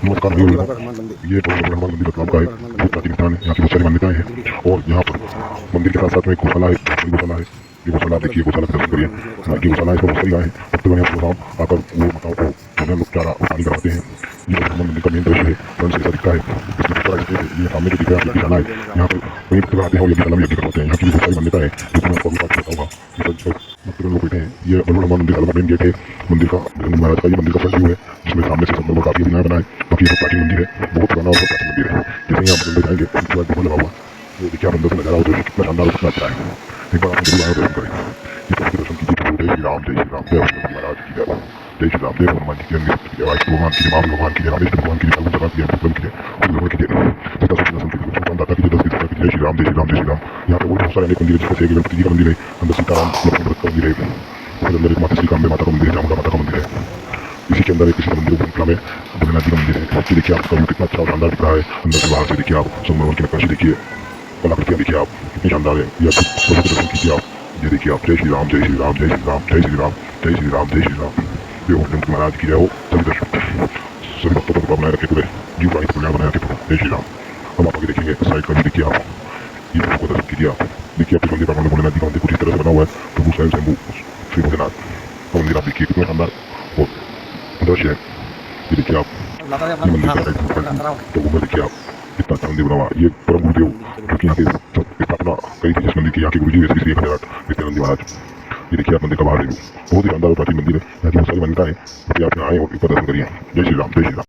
नमस्कार भाई बहनों, ये बहुत हनुमान मंदिर रतलाम का है। बहुत प्राचीन स्थान है, यहाँ की बहुत सारी मान्यताएं हैं। और यहाँ पर मंदिर के साथ साथ में एक गौशाला है, गौशाला है। ये गौशाला आप देखिए, गौशाला का दर्शन करिए। की गौशाला है, इसमें बहुत सारी गाय हैं। भक्तगण यहाँ सुबह आकर वो माताओं को जो है लोग चारा और पानी कराते हैं। ये हनुमान मंदिर का मेन दृश्य है, फ्रंट से ऐसा दिखता है। इसमें बहुत बड़ा स्टेज है, ये सामने जो दिख रहा है आपकी गौशाला है। यहाँ पर कई भक्तगण आते हैं और यज्ञशाला में यज्ञ करवाते हैं। यहाँ की भी बहुत सारी मान्यता है, जो मैं आपको अभी बात बताऊंगा। भक्तगण लोग बैठे हैं। ये बलूर हनुमान मंदिर का मेन गेट है। मंदिर का महाराज का ये मंदिर का फ्रंट व्यू है, जिसमें सामने से सब लोग काफी अभिनय बना है। बाकी ये प्राचीन मंदिर है, बहुत पुराना और बहुत प्राचीन मंदिर है। जैसे ही आप अंदर जाएंगे उसके बाद डूबा लगा हुआ, तो देखिए आप अंदर से नजारा हो तो कितना शानदार और कितना अच्छा है। एक बार आप जरूर आए दर्शन करें। ये प्रभु के दर्शन कीजिए। प्रभु जय श्री राम, जय श्री राम, जय हनुमान महाराज की जय। जय श्री राम, जय हनुमान जी की, अंग की जय, वाहिष्णु भगवान की जय, महावीर भगवान की जय, रामेश्वर भगवान की जय, फाल्गुन भगवान की जय, भगवान की जय, भगवान की जय, सीता सुदर्शन की जय, भगवान दाता की जय, 10 की जय श्री राम, जय श्री राम, जय श्री राम। यहाँ पे बहुत सारे अनेक मंदिर है, जिसमें से एक गणपति जी का मंदिर है, अंदर सीताराम लक्ष्मण भरत का मंदिर है, और अंदर एक माता श्री काम्बे माता का मंदिर है, चामुंडा माता का मंदिर है। इसी के अंदर एक किसी मंदिर उपला में भोलेनाथ जी का मंदिर है। ये देखिए आपका व्यू कितना अच्छा और शानदार दिख रहा है। अंदर से बाहर से देखिए आप संगमरमर की नक्काशी देखिए, कलाकृतियाँ देखिए आप कितनी शानदार है। ये आप प्रभु के दर्शन कीजिए आप। ये देखिए आप, जय श्री राम, जय श्री राम, जय श्री राम, जय श्री राम, जय श्री राम, जय श्री राम। ये हनुमान महाराज की जय हो। सभी दर्शक सभी भक्तों को कृपा बनाए रखे, पूरे जीव प्राणी को कल्याण बनाए रखे प्रभु। जय श्री राम। हम आप आगे देखेंगे साइड का भी देखिए आप। ये प्रभु को दर्शन कीजिए आप। देखिए आप इस मंदिर प्रांगण में भोलेनाथ जी का मंदिर कुछ इस तरह से बना हुआ है। प्रभु स्वयं शंभू श्री भोलेनाथ का मंदिर आप देखिए कितना शानदार और दृश्य है। ये देखिए आप, ये मंदिर का तो ऊपर देखिए आप कितना अच्छा मंदिर बना हुआ। ये परम गुरुदेव जो कि यहाँ के स्थापना करी थी जिस मंदिर की, यहाँ के गुरु जी श्री 1008 नित्यानंद जी महाराज। ये देखिए आप मंदिर का बाहर व्यू, बहुत ही शानदार और प्राचीन मंदिर है। यहाँ की बहुत सारी मान्यता है। आप यहाँ आए और ऊपर दर्शन करिए। जय श्री राम, जय श्री राम।